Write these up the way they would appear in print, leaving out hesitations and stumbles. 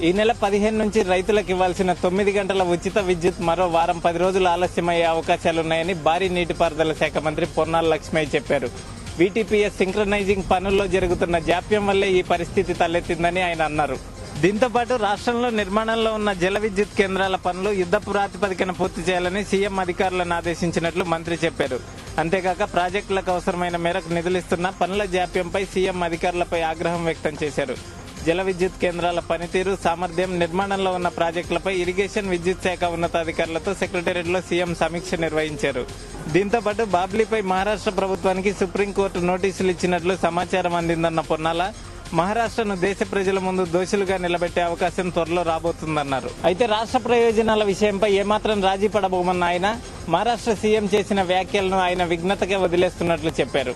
ఈ నెల 15 నుంచి రైతులకు ఇవ్వాల్సిన 9 గంటల ఉచిత విద్యుత్ మరో వారం 10 రోజులు ఆలస్యమయ్యే అవకాశాలున్నాయని భారీ నీటిపారుదల శాఖ మంత్రి పొన్నాల లక్ష్మయ్య చెప్పారు. వీటీపీఎస్ సింక్రనైజింగ్ పనుల్లో జరుగుతున్న జాప్యం వల్లే ఈ పరిస్థితి తలెత్తిందని ఆయన అన్నారు. దీంతో పాటు రాష్ట్రంలో నిర్మాణంలో ఉన్న జల విద్యుత్ కేంద్రాల పనులు యుద్ధ ప్రాతిపదికన పూర్తి చేయాలని సీఎం అధికారులను ఆదేశించినట్లు మంత్రి చెప్పారు. అంతేకాక ప్రాజెక్టులకు అవసరమైన మేరకు నిధులిస్తున్న పనుల జాప్యంపై సీఎం అధికారులపై ఆగ్రహం వ్యక్తం చేశారు. జల విద్యుత్ కేంద్రాల పనితీరు, సామర్థ్యం, నిర్మాణంలో ఉన్న ప్రాజెక్టులపై ఇరిగేషన్ విద్యుత్ శాఖ ఉన్నతాధికారులతో సెక్రటేరియట్లో సీఎం సమీక్ష నిర్వహించారు. దీంతో పాటు బాబ్లీపై మహారాష్ట్ర ప్రభుత్వానికి సుప్రీంకోర్టు నోటీసులు ఇచ్చినట్లు సమాచారం అందిందన్న పొన్నాల, మహారాష్ట్రను దేశ ప్రజల ముందు దోషులుగా నిలబెట్టే అవకాశం త్వరలో రాబోతుందన్నారు. అయితే రాష్ట్ర ప్రయోజనాల విషయంపై ఏమాత్రం రాజీ పడబోమన్న ఆయన మహారాష్ట్ర సీఎం చేసిన వ్యాఖ్యలను ఆయన విఘ్నతగా వదిలేస్తున్నట్లు చెప్పారు.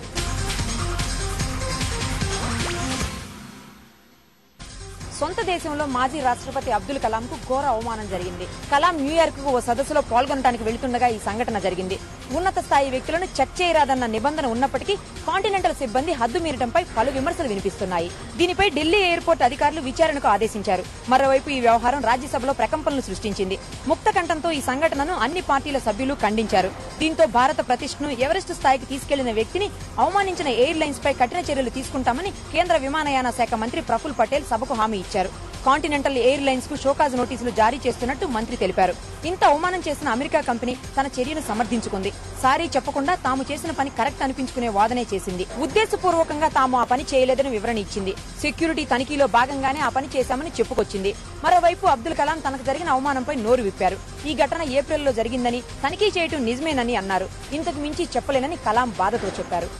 సొంత దేశంలో మాజీ రాష్ట్రపతి అబ్దుల్ కలాం కు ఘోర అవమానం జరిగింది. కలాం న్యూయార్క్ కు ఓ సదస్సులో పాల్గొనడానికి వెళుతుండగా ఈ సంఘటన జరిగింది. ఉన్నత స్థాయి వ్యక్తులను చెక్ చేయరాదన్న నిబంధన ఉన్నప్పటికీ కాంటినెంటల్ సిబ్బంది హద్దు మీరడంపై పలు విమర్శలు వినిపిస్తున్నాయి. దీనిపై ఢిల్లీ ఎయిర్పోర్ట్ అధికారులు విచారణకు ఆదేశించారు. మరోవైపు ఈ వ్యవహారం రాజ్యసభలో ప్రకంపనలు సృష్టించింది. ముక్త కంఠంతో ఈ సంఘటనను అన్ని పార్టీల సభ్యులు ఖండించారు. దీంతో భారత ప్రతిష్టను ఎవరెస్ట్ స్థాయికి తీసుకెళ్లిన వ్యక్తిని అవమానించిన ఎయిర్ లైన్స్ పై కఠిన చర్యలు తీసుకుంటామని కేంద్ర విమానయాన శాఖ మంత్రి ప్రఫుల్ పటేల్ సభకు హామీ ఇచ్చారు. కాంటినెంటల్ ఎయిర్ లైన్స్ కు షోకాజ్ నోటీసులు జారీ చేస్తున్నట్టు మంత్రి తెలిపారు. ఇంత అవమానం చేసిన అమెరికా కంపెనీ తన చర్యను సమర్థించుకుంది. సారీ చెప్పకుండా తాము చేసిన పని కరెక్ట్ అనిపించుకునే వాదనే చేసింది. ఉద్దేశపూర్వకంగా తాము ఆ పని చేయలేదని వివరణ ఇచ్చింది. సెక్యూరిటీ తనిఖీలో భాగంగానే ఆ పని చేశామని చెప్పుకొచ్చింది. మరోవైపు అబ్దుల్ కలాం తనకు జరిగిన అవమానంపై నోరు విప్పారు. ఈ ఘటన ఏప్రిల్లో జరిగిందని, తనిఖీ చేయటం నిజమేనని అన్నారు. ఇంతకు మించి చెప్పలేనని కలాం బాధతో చెప్పారు.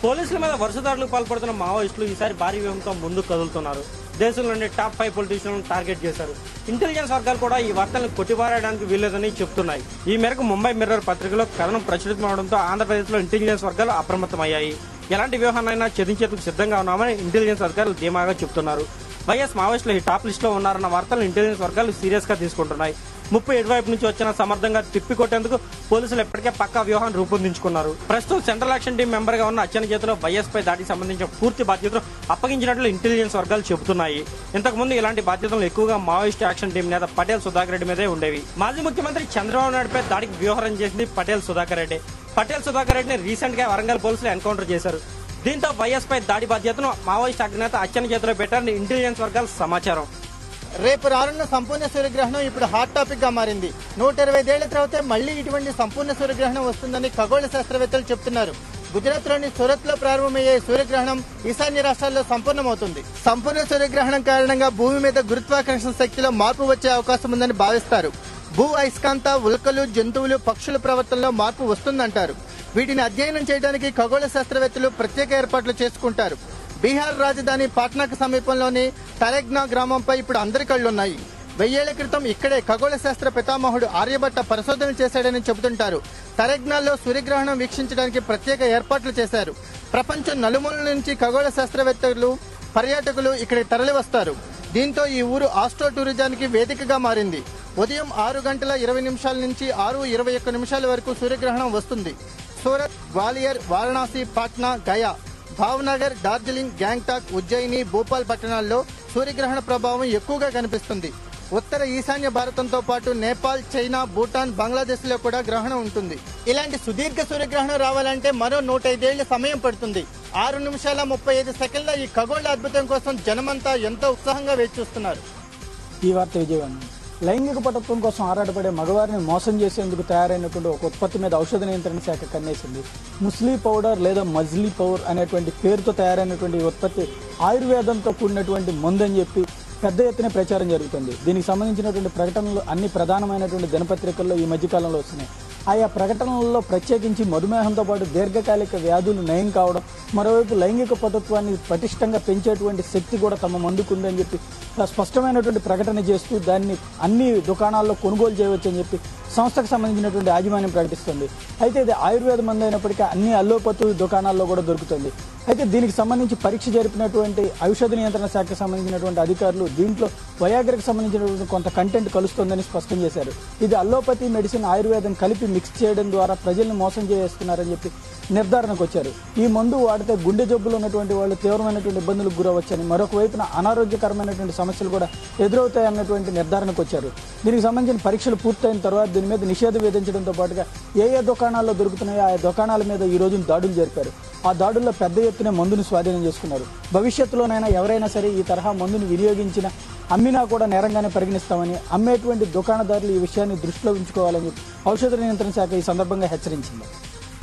పోలీసుల మీద వరుసదాడులకు పాల్పడుతున్న మావోయిస్టులు ఈసారి భారీ వ్యూహంతో ముందుకు కదులుతున్నారు. దేశంలోని టాప్ 5 పొలిటీషియన్లను టార్గెట్ చేశారు. ఇంటెలిజెన్స్ వర్గాలు కూడా ఈ వార్తలను కొట్టిపారేయడానికి వీల్లేదని చెబుతున్నాయి. ఈ మేరకు ముంబై మిర్రర్ పత్రికలో కథనం ప్రచురితమవడంతో ఆంధ్రప్రదేశ్లో ఇంటెలిజెన్స్ వర్గాలు అప్రమత్తమయ్యాయి. ఎలాంటి వ్యూహాన్నైనా ఛేదించేందుకు సిద్ధంగా ఉన్నామని ఇంటెలిజెన్స్ వర్గాలు ధీమాగా చెబుతున్నారు. వైఎస్ మావోయిస్టులు ఈ టాప్ లిస్ట్ లో ఉన్నారన్న వార్తలను ఇంటెలిజెన్స్ వర్గాలు సీరియస్ గా తీసుకుంటున్నాయి. ముప్పు ఎటువైపు నుంచి వచ్చినా సమర్థంగా తిప్పికొట్టేందుకు పోలీసులు ఇప్పటికే పక్కా వ్యూహాన్ని రూపొందించుకున్నారు. ప్రస్తుతం సెంట్రల్ యాక్షన్ టీం మెంబర్ గా ఉన్న అచ్చెన్న చేతిలో వైఎస్ పై దాడికి సంబంధించిన పూర్తి బాధ్యతలు అప్పగించినట్లు ఇంటెలిజెన్స్ వర్గాలు చెబుతున్నాయి. ఇంతకుముందు ఇలాంటి బాధ్యతలు ఎక్కువగా మావోయిస్ట్ యాక్షన్ టీం నేత పటేల్ సుధాకర్ రెడ్డి మీదే ఉండేవి. మాజీ ముఖ్యమంత్రి చంద్రబాబు నాయుడుపై దాడికి వ్యూహరం చేసింది పటేల్ సుధాకర్ రెడ్డి. పటేల్ సుధాకర్ రెడ్డిని రీసెంట్ గా వరంగల్ పోలీసులు ఎన్కౌంటర్ చేశారు. దీంతో వైఎస్ పై దాడి బాధ్యతను మావోయిస్ట్ అగ్రనేత అచ్చెన్న చేతిలో పెట్టారని ఇంటెలిజెన్స్ వర్గాల సమాచారం. రేపు రానున్న సంపూర్ణ సూర్యగ్రహణం ఇప్పుడు హాట్ టాపిక్ గా మారింది. 125 ఏళ్ల తర్వాత మళ్లీ ఇటువంటి సంపూర్ణ సూర్యగ్రహణం వస్తుందని ఖగోళ శాస్త్రవేత్తలు చెబుతున్నారు. గుజరాత్ లోని సూరత్ లో ప్రారంభమయ్యే సూర్యగ్రహణం ఈశాన్య రాష్ట్రాల్లో సంపూర్ణమవుతుంది. సంపూర్ణ సూర్యగ్రహణం కారణంగా భూమి మీద గురుత్వాకర్షణ శక్తిలో మార్పు వచ్చే అవకాశం ఉందని భావిస్తారు. భూ అయస్కాంత, ఉల్కలు, జంతువులు, పక్షుల ప్రవర్తనలో మార్పు వస్తుందంటారు. వీటిని అధ్యయనం చేయడానికి ఖగోళ శాస్త్రవేత్తలు ప్రత్యేక ఏర్పాట్లు చేసుకుంటారు. బీహార్ రాజధాని పాట్నాకు సమీపంలోని తరెగ్నా గ్రామంపై ఇప్పుడు అందరి కళ్లున్నాయి. 1000 ఏళ్ల క్రితం ఇక్కడే ఖగోళ శాస్త్ర పితామహుడు ఆర్యభట్ట పరిశోధనలు చేశాడని చెబుతుంటారు. తరెగ్నాల్లో సూర్యగ్రహణం వీక్షించడానికి ప్రత్యేక ఏర్పాట్లు చేశారు. ప్రపంచం నలుమూలల నుంచి ఖగోళ శాస్త్రవేత్తలు, పర్యాటకులు ఇక్కడికి తరలి వస్తారు. దీంతో ఈ ఊరు ఆస్ట్రో టూరిజానికి వేదికగా మారింది. ఉదయం 6:20 నుంచి 6:21 వరకు సూర్యగ్రహణం వస్తుంది. సూరత్, గ్వాలియర్, వారణాసి, పాట్నా, గయా, భావనగర్, డార్జిలింగ్, గ్యాంగ్టాక్, ఉజ్జయిని, భోపాల్ పట్టణాల్లో సూర్యగ్రహణ ప్రభావం ఎక్కువగా కనిపిస్తుంది. ఉత్తర ఈశాన్య భారతంతో పాటు నేపాల్, చైనా, భూటాన్, బంగ్లాదేశ్ లో కూడా గ్రహణం ఉంటుంది. ఇలాంటి సుదీర్ఘ సూర్యగ్రహణం రావాలంటే మరో 105 ఏళ్ల సమయం పడుతుంది. 6 నిమిషాల 35 సెకండ్ల ఈ ఖగోళ అద్భుతం కోసం జనమంతా ఎంతో ఉత్సాహంగా వేచి చూస్తున్నారు. ఈ వార్త విజయవాడ. లైంగిక పటత్వం కోసం ఆరాటపడే మగవారిని మోసం చేసేందుకు తయారైనటువంటి ఒక ఉత్పత్తి మీద ఔషధ నియంత్రణ శాఖ కన్నేసింది. ముస్లీ పౌడర్ లేదా మజ్లీ పౌడర్ అనేటువంటి పేరుతో తయారైనటువంటి ఈ ఉత్పత్తి ఆయుర్వేదంతో కూడినటువంటి మందని చెప్పి పెద్ద ఎత్తున ప్రచారం జరుగుతుంది. దీనికి సంబంధించినటువంటి ప్రకటనలు అన్ని ప్రధానమైనటువంటి దినపత్రికల్లో ఈ మధ్యకాలంలో వస్తున్నాయి. ఆయా ప్రకటనలలో ప్రత్యేకించి మధుమేహంతో పాటు దీర్ఘకాలిక వ్యాధులు నయం కావడం, మరోవైపు లైంగిక పటుత్వాన్ని పటిష్టంగా పెంచేటువంటి శక్తి కూడా తమ మందుకుందని చెప్పి స్పష్టమైనటువంటి ప్రకటన చేస్తూ దాన్ని అన్ని దుకాణాల్లో కొనుగోలు చేయవచ్చని చెప్పి సంస్థకు సంబంధించినటువంటి యాజమాన్యం ప్రకటిస్తుంది. అయితే ఇది ఆయుర్వేద మందు అయినప్పటికీ అన్ని అల్లోపతి దుకాణాల్లో కూడా దొరుకుతుంది. అయితే దీనికి సంబంధించి పరీక్ష జరిపినటువంటి ఔషధ నియంత్రణ శాఖకు సంబంధించినటువంటి అధికారులు దీంట్లో వయాగ్రకు సంబంధించినటువంటి కొంత కంటెంట్ కలుస్తుందని స్పష్టం చేశారు. ఇది అల్లోపతి మెడిసిన్, ఆయుర్వేదం కలిపి మిక్స్ చేయడం ద్వారా ప్రజల్ని మోసం చేస్తున్నారని చెప్పి నిర్ధారణకు వచ్చారు. ఈ మందు వాడితే గుండె జబ్బులు ఉన్నటువంటి వాళ్ళు తీవ్రమైనటువంటి ఇబ్బందులకు గురవచ్చని, మరొక వైపున అనారోగ్యకరమైనటువంటి సమస్యలు కూడా ఎదురవుతాయన్నటువంటి నిర్ధారణకు వచ్చారు. దీనికి సంబంధించిన పరీక్షలు పూర్తయిన తర్వాత దీని మీద నిషేధం విధించడంతో పాటుగా ఏ దుకాణాల్లో దొరుకుతున్నాయో ఆ దుకాణాల మీద ఈ రోజు దాడులు జరిపారు. ఆ దాడుల్లో పెద్ద ఎత్తున మందును స్వాధీనం చేసుకున్నారు. భవిష్యత్తులోనైనా ఎవరైనా సరే ఈ తరహా మందును వినియోగించిన అమ్మినా కూడా నేరంగానే పరిగణిస్తామని, అమ్మేటువంటి దుకాణదారులు ఈ విషయాన్ని దృష్టిలో ఉంచుకోవాలని ఔషధ నియంత్రణ శాఖ ఈ సందర్భంగా హెచ్చరించింది.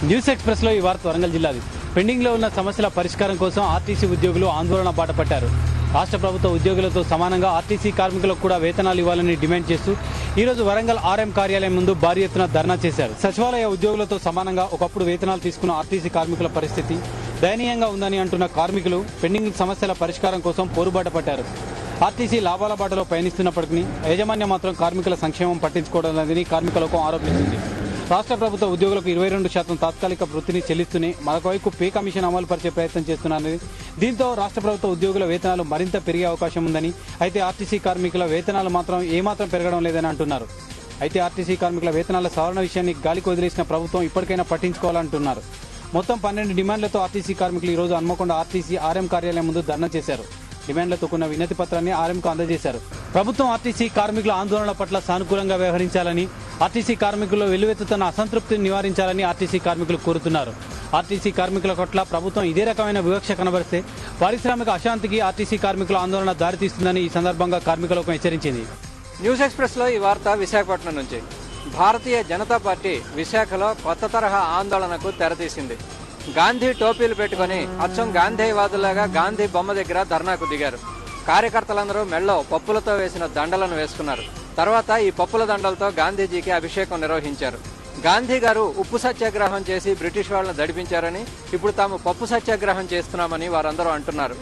న్యూస్ ఎక్స్ప్రెస్ లో ఈ వార్త వరంగల్ జిల్లాది. పెండింగ్ లో ఉన్న సమస్యల పరిష్కారం కోసం ఆర్టీసీ ఉద్యోగులు ఆందోళన బాట పట్టారు. రాష్ట్ర ప్రభుత్వ ఉద్యోగులతో సమానంగా ఆర్టీసీ కార్మికులకు కూడా వేతనాలు ఇవ్వాలని డిమాండ్ చేస్తూ ఈ రోజు వరంగల్ ఆర్ఎం కార్యాలయం ముందు భారీ ఎత్తున ధర్నా చేశారు. సచివాలయ ఉద్యోగులతో సమానంగా ఒకప్పుడు వేతనాలు తీసుకున్న ఆర్టీసీ కార్మికుల పరిస్థితి దయనీయంగా ఉందని అంటున్న కార్మికులు పెండింగ్ సమస్యల పరిష్కారం కోసం పోరుబాట పట్టారు. ఆర్టీసీ లాభాల బాటలో పయనిస్తున్నప్పటికీ యాజమాన్యం మాత్రం కార్మికుల సంక్షేమం పట్టించుకోవడం లేదని కార్మికులకు ఆరోపించింది. రాష్ట్ర ప్రభుత్వ ఉద్యోగులకు 22% తాత్కాలిక వృత్తిని చెల్లిస్తూనే మరొకవైపు పే కమిషన్ అమలు పరిచే ప్రయత్నం చేస్తున్నారని, దీంతో రాష్ట్ర ప్రభుత్వ ఉద్యోగుల వేతనాలు మరింత పెరిగే అవకాశం ఉందని, అయితే ఆర్టీసీ కార్మికుల వేతనాలు మాత్రం ఏమాత్రం పెరగడం లేదని అంటున్నారు. అయితే ఆర్టీసీ కార్మికుల వేతనాల సవరణ విషయాన్ని గాలికి వదిలేసిన ప్రభుత్వం ఇప్పటికైనా పట్టించుకోవాలంటున్నారు. మొత్తం 12 డిమాండ్లతో ఆర్టీసీ కార్మికులు ఈ రోజు హన్మకొండ ఆర్టీసీ ఆర్ఎం కార్యాలయం ముందు ధర్నా చేశారు. డిమాండ్లతో కూడిన వినతి పత్రాన్ని ఆర్ఎంకు అందజేశారు. ప్రభుత్వం ఆర్టీసీ కార్మికుల ఆందోళన పట్ల సానుకూలంగా వ్యవహరించాలని, ఆర్టీసీ కార్మికుల్లో వెల్లువెత్తుతున్న అసంతృప్తిని నివారించాలని ఆర్టీసీ కార్మికులు కోరుతున్నారు. ఆర్టీసీ కార్మికుల పట్ల ప్రభుత్వం ఇదే రకమైన వివక్ష కనబరిస్తే పారిశ్రామిక అశాంతికి ఆర్టీసీ కార్మికుల ఆందోళన దారితీస్తుందని ఈ సందర్భంగా కార్మికులకు హెచ్చరించింది. న్యూస్ ఎక్స్ప్రెస్ లో ఈ వార్త విశాఖపట్నం నుంచి. భారతీయ జనతా పార్టీ విశాఖలో కొత్త తరహా ఆందోళనకు తెరతీసింది. గాంధీ టోపీలు పెట్టుకుని అచ్చం గాంధీవాదులాగా గాంధీ బొమ్మ దగ్గర ధర్నాకు దిగారు. కార్యకర్తలందరూ మెళ్ళో పప్పులతో వేసిన దండలను వేసుకున్నారు. తర్వాత ఈ పప్పుల దండలతో గాంధీజీకి అభిషేకం నిర్వహించారు. గాంధీ గారు ఉప్పు సత్యాగ్రహం చేసి బ్రిటిష్ వాళ్ళను దడిపించారని, ఇప్పుడు తాము పప్పు సత్యాగ్రహం చేస్తున్నామని వారందరూ అంటున్నారు.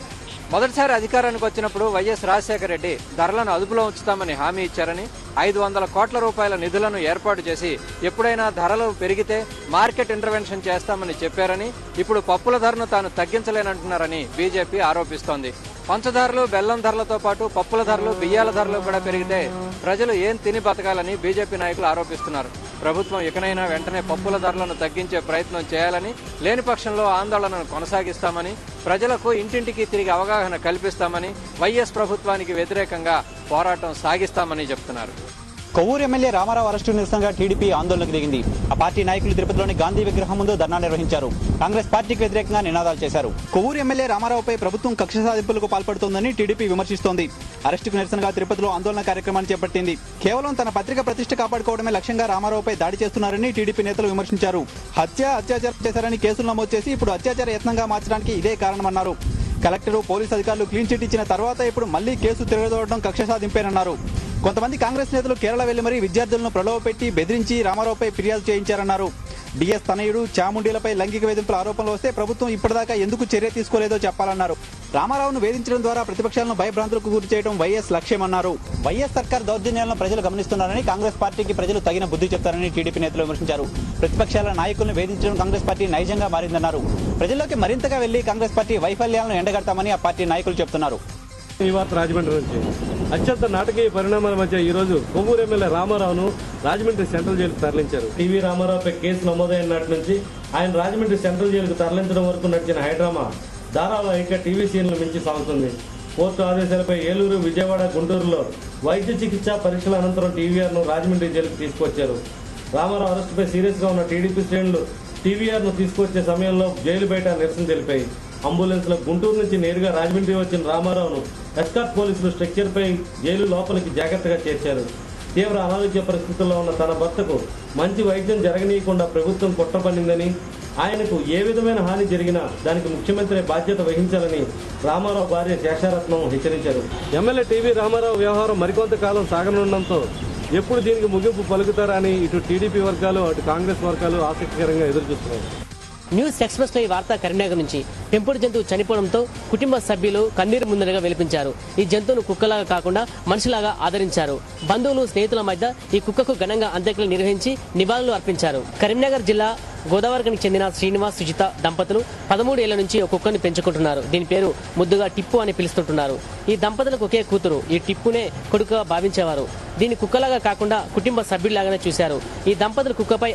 మొదటిసారి అధికారానికి వచ్చినప్పుడు వైఎస్ రాజశేఖర రెడ్డి ధరలను అదుపులో ఉంచుతామని హామీ ఇచ్చారని, 500 కోట్ల రూపాయల నిధులను ఏర్పాటు చేసి ఎప్పుడైనా ధరలు పెరిగితే మార్కెట్ ఇంటర్వెన్షన్ చేస్తామని చెప్పారని, ఇప్పుడు పప్పుల ధరను తాను తగ్గించలేనంటున్నారని బీజేపీ ఆరోపిస్తోంది. పంచదారలు, బెల్లం ధరలతో పాటు పప్పుల ధరలు, బియ్యాల ధరలు కూడా పెరిగితే ప్రజలు ఏం తిని బతకాలని బీజేపీ నాయకులు ఆరోపిస్తున్నారు. ప్రభుత్వం ఇకనైనా వెంటనే పప్పుల ధరలను తగ్గించే ప్రయత్నం చేయాలని, లేని పక్షంలో ఆందోళనను కొనసాగిస్తామని, ప్రజలకు ఇంటింటికి తిరిగి అవగాహన కల్పిస్తామని, వైఎస్ ప్రభుత్వానికి వ్యతిరేకంగా పోరాటం సాగిస్తామని చెప్తున్నారు. కొవ్వూరు ఎమ్మెల్యే రామారావు అరెస్టు నిరసనగా టీడీపీ ఆందోళనకు దిగింది. ఆ పార్టీ నాయకులు తిరుపతిలోని గాంధీ విగ్రహం ముందు ధర్నా నిర్వహించారు. కాంగ్రెస్ పార్టీకి వ్యతిరేకంగా నినాదాలు చేశారు. కొవ్వూరు ఎమ్మెల్యే రామారావుపై ప్రభుత్వం కక్ష సాధింపులకు పాల్పడుతోందని టీడీపీ విమర్శిస్తోంది. అరెస్టుకు నిరసనగా తిరుపతిలో ఆందోళన కార్యక్రమాన్ని చేపట్టింది. కేవలం తన పత్రిక ప్రతిష్ట కాపాడుకోవడమే లక్ష్యంగా రామారావుపై దాడి చేస్తున్నారని టీడీపీ నేతలు విమర్శించారు. అత్యాచారం చేశారని కేసులు నమోదు చేసి ఇప్పుడు అత్యాచార యత్నంగా మార్చడానికి ఇదే కారణమన్నారు. కలెక్టరు, పోలీసు అధికారులు క్లీన్ చిట్ ఇచ్చిన తర్వాత ఇప్పుడు మళ్లీ కేసు తిరగదోడడం కక్ష సాధింపేనన్నారు. కొంతమంది కాంగ్రెస్ నేతలు కేరళ వెళ్లి మరీ విద్యార్థులను ప్రలోభపెట్టి బెదిరించి రామారావుపై ఫిర్యాదు చేయించారన్నారు. డిఎస్ తనయుడు, చాముండీలపై లైంగిక వేధింపుల ఆరోపణలు వస్తే ప్రభుత్వం ఇప్పటిదాకా ఎందుకు చర్య తీసుకోలేదో చెప్పాలన్నారు. రామారావును వేధించడం ద్వారా ప్రతిపక్షాలను భయభ్రాంతులకు గురి చేయడం వైఎస్ లక్ష్యమన్నారు. వైఎస్ సర్కార్ దౌర్జన్యాలను ప్రజలు గమనిస్తున్నారని, కాంగ్రెస్ పార్టీకి ప్రజలు తగిన బుద్ధి చెప్తారని టీడీపీ నేతలు విమర్శించారు. ప్రతిపక్షాల నాయకులను వేధించడం కాంగ్రెస్ పార్టీ నైజంగా మారిందన్నారు. ప్రజల్లోకి మరింతగా వెళ్లి కాంగ్రెస్ పార్టీ వైఫల్యాలను ఎండగడతామని ఆ పార్టీ నాయకులు చెబుతున్నారు. ఈ వార్త రాజమండ్రి నుంచి. అత్యంత నాటకీయ పరిణామాల మధ్య ఈ రోజు కొవ్వూరు ఎమ్మెల్యే రామారావును రాజమండ్రి సెంట్రల్ జైలుకు తరలించారు. టీవీ రామారావుపై కేసు నమోదైన నాటి నుంచి ఆయన రాజమండ్రి సెంట్రల్ జైలుకు తరలించడం వరకు నడిచిన హైడ్రామా ధారావాహిక టీవీ సీన్లు మించి సాగుతుంది. కోర్టు ఆదేశాలపై ఏలూరు, విజయవాడ, గుంటూరులో వైద్య చికిత్స పరీక్షల అనంతరం టీవీఆర్ను రాజమండ్రి జైలుకు తీసుకొచ్చారు. రామారావు అరెస్టుపై సీరియస్ గా ఉన్న టీడీపీ శ్రేణులు టీవీఆర్ను తీసుకొచ్చే సమయంలో జైలు బయట నిరసన తెలిపాయి. అంబులెన్స్ లో గుంటూరు నుంచి నేరుగా రాజమండ్రి వచ్చిన రామారావును ఎస్కార్ట్ పోలీసులు స్ట్రక్చర్ పై జైలు లోపలికి జాగ్రత్తగా చేర్చారు. తీవ్ర అనారోగ్య పరిస్థితుల్లో ఉన్న తన భర్తకు మంచి వైద్యం జరగనీయకుండా ప్రభుత్వం కుట్రపన్నిందని, ఆయనకు ఏ విధమైన హాని జరిగినా దానికి ముఖ్యమంత్రి బాధ్యత వహించాలని రామారావు భార్య శేషారత్నం హెచ్చరించారు. ఎమ్మెల్యే టీవీ రామారావు వ్యవహారం మరికొంతకాలం సాగనుండడంతో ఎప్పుడు దీనికి ముగింపు పలుకుతారని ఇటు టీడీపీ వర్గాలు, అటు కాంగ్రెస్ వర్గాలు ఆసక్తికరంగా ఎదురుచూస్తున్నాయి. న్యూస్ ఎక్స్ప్రెస్ లో ఈ వార్త కరీంనగర్ నుంచి. పెంపుడు జంతువు చనిపోవడంతో కుటుంబ సభ్యులు కన్నీరు ముందరగా విలిపించారు. ఈ జంతువును కుక్కలాగా కాకుండా మనిషిలాగా ఆదరించారు. బంధువులు, స్నేహితుల మధ్య ఈ కుక్కకు ఘనంగా అంత్యక్రియలు నిర్వహించి నివాళులు అర్పించారు. కరీంనగర్ జిల్లా గోదావరికి చెందిన శ్రీనివాస్, సుజిత దంపతులు 13 ఏళ్ల నుంచి ఒక కుక్కని పెంచుకుంటున్నారు. దీని పేరు ముద్దుగా టిప్పు అని పిలుస్తుంటున్నారు. ఈ దంపతులకు ఒకే కూతురు. ఈ టిప్పునే కొడుకుగా భావించేవారు. దీన్ని కుక్కలాగా కాకుండా కుటుంబ సభ్యుల్లాగానే చూశారు. ఈ దంపతులు కుక్కపై